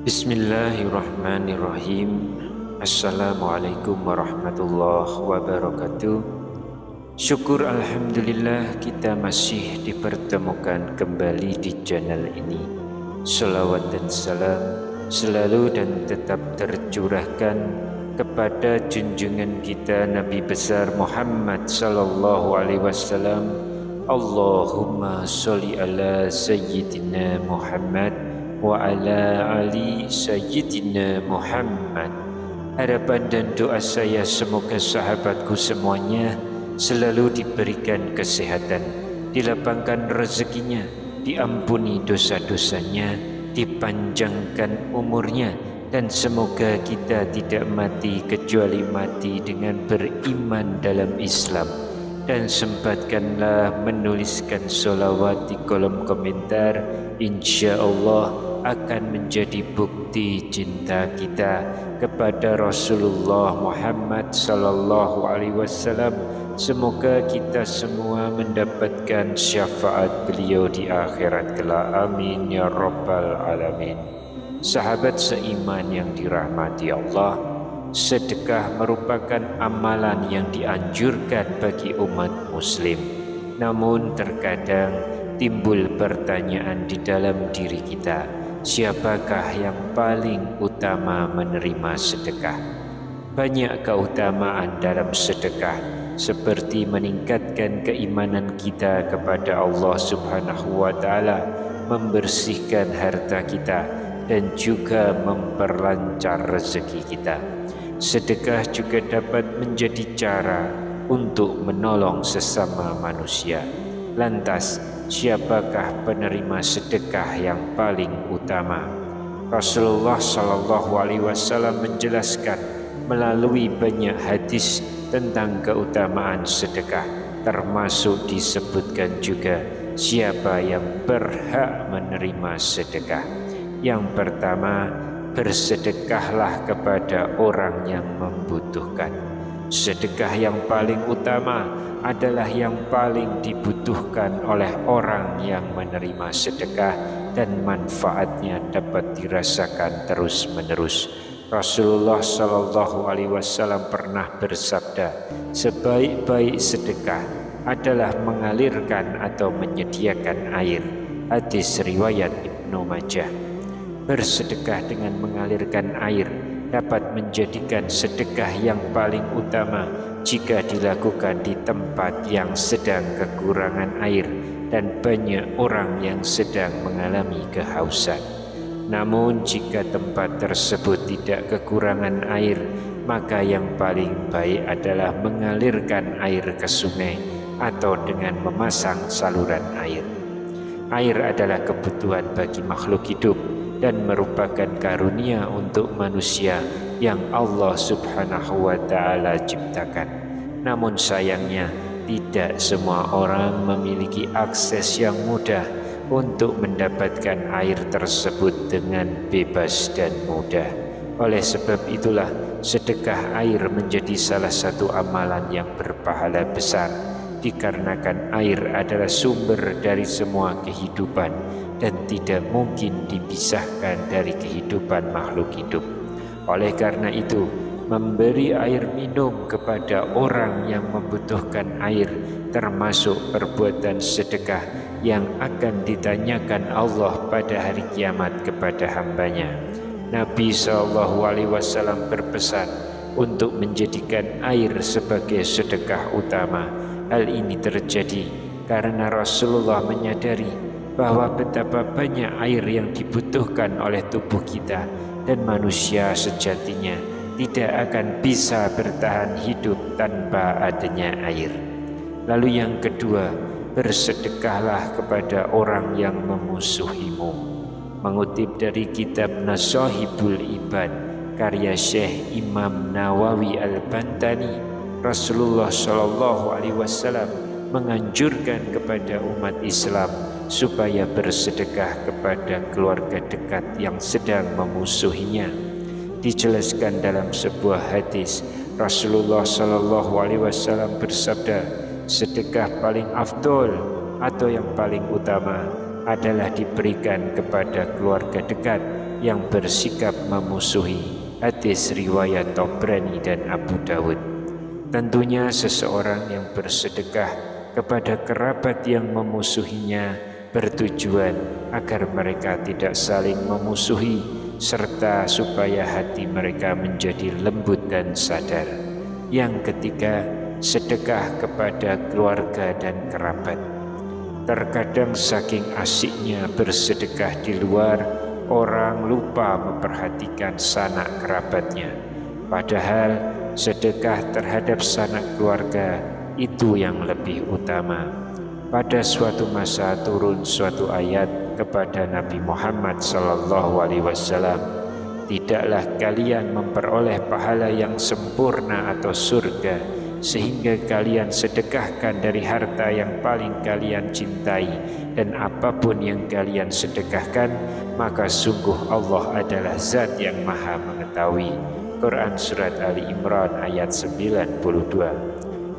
Bismillahirrahmanirrahim. Assalamualaikum warahmatullahi wabarakatuh. Syukur alhamdulillah kita masih dipertemukan kembali di channel ini. Salawat dan salam selalu dan tetap tercurahkan kepada junjungan kita Nabi besar Muhammad sallallahu alaihi wasallam. Allahumma sholli ala sayyidina Muhammad wa ala ali sayyidina Muhammad. Harapan dan doa saya semoga sahabatku semuanya selalu diberikan kesehatan, dilapangkan rezekinya, diampuni dosa-dosanya, dipanjangkan umurnya, dan semoga kita tidak mati kecuali mati dengan beriman dalam Islam. Dan sempatkanlah menuliskan sholawat di kolom komentar, insya Allah akan menjadi bukti cinta kita kepada Rasulullah Muhammad sallallahu alaihi wasallam. Semoga kita semua mendapatkan syafaat beliau di akhirat kelak. Amin ya rabbal alamin. Sahabat seiman yang dirahmati Allah, sedekah merupakan amalan yang dianjurkan bagi umat muslim. Namun terkadang timbul pertanyaan di dalam diri kita, siapakah yang paling utama menerima sedekah? Banyak keutamaan dalam sedekah, seperti meningkatkan keimanan kita kepada Allah Subhanahu wa taala, membersihkan harta kita, dan juga memperlancar rezeki kita. Sedekah juga dapat menjadi cara untuk menolong sesama manusia. Lantas, siapakah penerima sedekah yang paling utama? Rasulullah sallallahu alaihi wasallam menjelaskan melalui banyak hadis tentang keutamaan sedekah, termasuk disebutkan juga siapa yang berhak menerima sedekah. Yang pertama, bersedekahlah kepada orang yang membutuhkan. Sedekah yang paling utama adalah yang paling dibutuhkan oleh orang yang menerima sedekah dan manfaatnya dapat dirasakan terus-menerus. Rasulullah sallallahu alaihi wasallam pernah bersabda, sebaik-baik sedekah adalah mengalirkan atau menyediakan air. Hadis riwayat Ibnu Majah. Bersedekah dengan mengalirkan air dapat menjadikan sedekah yang paling utama jika dilakukan di tempat yang sedang kekurangan air dan banyak orang yang sedang mengalami kehausan. Namun jika tempat tersebut tidak kekurangan air, maka yang paling baik adalah mengalirkan air ke sungai atau dengan memasang saluran air. Air adalah kebutuhan bagi makhluk hidup dan merupakan karunia untuk manusia yang Allah Subhanahu wa taala ciptakan. Namun sayangnya tidak semua orang memiliki akses yang mudah untuk mendapatkan air tersebut dengan bebas dan mudah. Oleh sebab itulah sedekah air menjadi salah satu amalan yang berpahala besar, dikarenakan air adalah sumber dari semua kehidupan dan tidak mungkin dipisahkan dari kehidupan makhluk hidup. Oleh karena itu, memberi air minum kepada orang yang membutuhkan air termasuk perbuatan sedekah yang akan ditanyakan Allah pada hari kiamat kepada hambanya. Nabi SAW berpesan untuk menjadikan air sebagai sedekah utama. Hal ini terjadi karena Rasulullah menyadari bahwa betapa banyak air yang dibutuhkan oleh tubuh kita, dan manusia sejatinya tidak akan bisa bertahan hidup tanpa adanya air. Lalu yang kedua, bersedekahlah kepada orang yang memusuhimu. Mengutip dari kitab Nasahibul Ibad karya Syekh Imam Nawawi Al-Bantani, Rasulullah SAW menganjurkan kepada umat Islam supaya bersedekah kepada keluarga dekat yang sedang memusuhinya. Dijelaskan dalam sebuah hadis, Rasulullah Shallallahu Alaihi Wasallam bersabda, sedekah paling afdol atau yang paling utama adalah diberikan kepada keluarga dekat yang bersikap memusuhi. Hadis riwayat Tabrani dan Abu Dawud. Tentunya seseorang yang bersedekah kepada kerabat yang memusuhinya bertujuan agar mereka tidak saling memusuhi, serta supaya hati mereka menjadi lembut dan sadar. Yang ketiga, sedekah kepada keluarga dan kerabat. Terkadang saking asiknya bersedekah di luar, orang lupa memperhatikan sanak kerabatnya. Padahal sedekah terhadap sanak keluarga itu yang lebih utama. Pada suatu masa turun suatu ayat kepada Nabi Muhammad SAW, tidaklah kalian memperoleh pahala yang sempurna atau surga sehingga kalian sedekahkan dari harta yang paling kalian cintai, dan apapun yang kalian sedekahkan, maka sungguh Allah adalah zat yang maha mengetahui. Quran Surat Ali Imran ayat 92.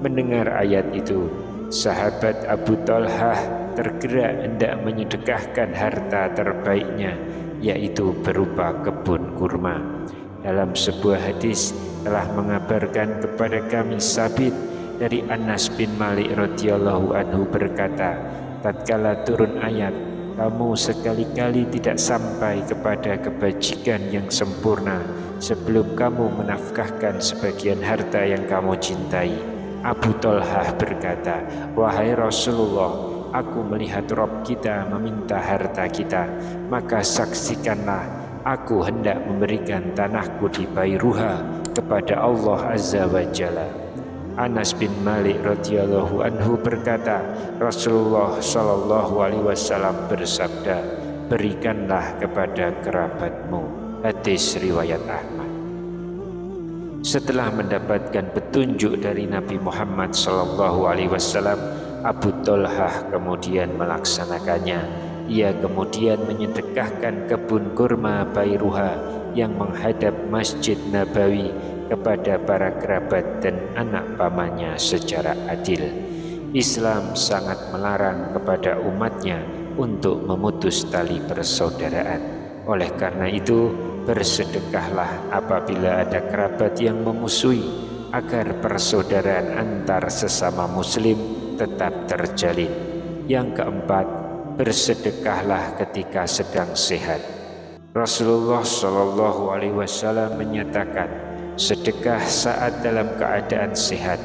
Mendengar ayat itu, sahabat Abu Talhah tergerak hendak menyedekahkan harta terbaiknya, yaitu berupa kebun kurma. Dalam sebuah hadis telah mengabarkan kepada kami Sabit dari Anas bin Malik radhiyallahu anhu berkata, tatkala turun ayat, kamu sekali-kali tidak sampai kepada kebajikan yang sempurna sebelum kamu menafkahkan sebagian harta yang kamu cintai. Abu Talhah berkata, wahai Rasulullah, aku melihat Rabb kita meminta harta kita, maka saksikanlah aku hendak memberikan tanahku di Bairuha kepada Allah Azza wa Jalla. Anas bin Malik radhiyallahu anhu berkata, Rasulullah Shallallahu Alaihi Wasallam bersabda, berikanlah kepada kerabatmu. Hadis riwayat Ahmad. Setelah mendapatkan petunjuk dari Nabi Muhammad Shallallahu Alaihi Wasallam, Abu Talhah kemudian melaksanakannya. Ia kemudian menyedekahkan kebun kurma Bairuha yang menghadap Masjid Nabawi kepada para kerabat dan anak pamannya secara adil. Islam sangat melarang kepada umatnya untuk memutus tali persaudaraan. Oleh karena itu, bersedekahlah apabila ada kerabat yang memusuhi, agar persaudaraan antar sesama muslim tetap terjalin. Yang keempat, bersedekahlah ketika sedang sehat. Rasulullah Shallallahu Alaihi Wasallam menyatakan, sedekah saat dalam keadaan sehat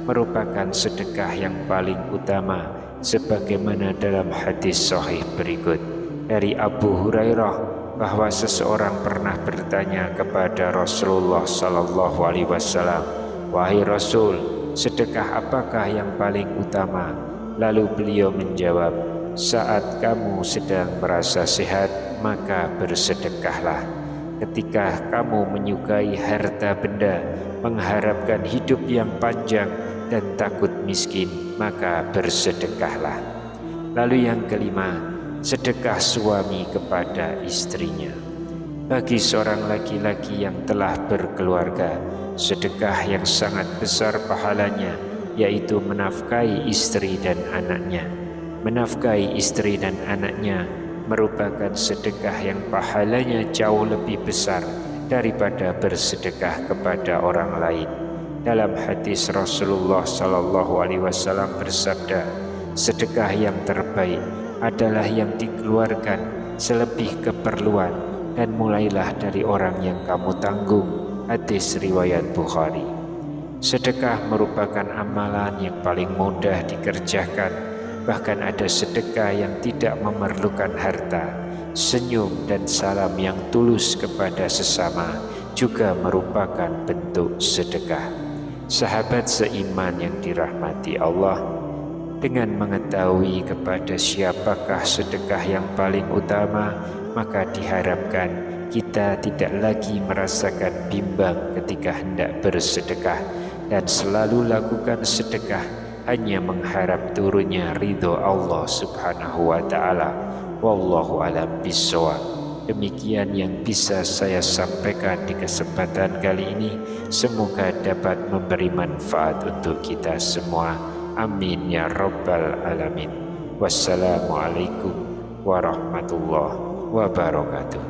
merupakan sedekah yang paling utama, sebagaimana dalam hadis sahih berikut dari Abu Hurairah bahwa seseorang pernah bertanya kepada Rasulullah Shallallahu Alaihi Wasallam, wahai Rasul, sedekah apakah yang paling utama? Lalu beliau menjawab, saat kamu sedang merasa sehat, maka bersedekahlah. Ketika kamu menyukai harta benda, mengharapkan hidup yang panjang dan takut miskin, maka bersedekahlah. Lalu yang kelima, sedekah suami kepada istrinya. Bagi seorang laki-laki yang telah berkeluarga, sedekah yang sangat besar pahalanya, yaitu menafkahi istri dan anaknya. Menafkahi istri dan anaknya merupakan sedekah yang pahalanya jauh lebih besar daripada bersedekah kepada orang lain. Dalam hadis Rasulullah Shallallahu Alaihi Wasallam bersabda, sedekah yang terbaik adalah yang dikeluarkan selebih keperluan dan mulailah dari orang yang kamu tanggung. Hadis riwayat Bukhari. Sedekah merupakan amalan yang paling mudah dikerjakan. Bahkan ada sedekah yang tidak memerlukan harta. Senyum dan salam yang tulus kepada sesama juga merupakan bentuk sedekah. Sahabat seiman yang dirahmati Allah, dengan mengetahui kepada siapakah sedekah yang paling utama, maka diharapkan kita tidak lagi merasakan bimbang ketika hendak bersedekah, dan selalu lakukan sedekah hanya mengharap turunnya ridho Allah Subhanahu wa Ta'ala. Wallahu a'lam bishawab. Demikian yang bisa saya sampaikan di kesempatan kali ini. Semoga dapat memberi manfaat untuk kita semua. Amin ya rabbal alamin. Wassalamualaikum warahmatullahi wabarakatuh.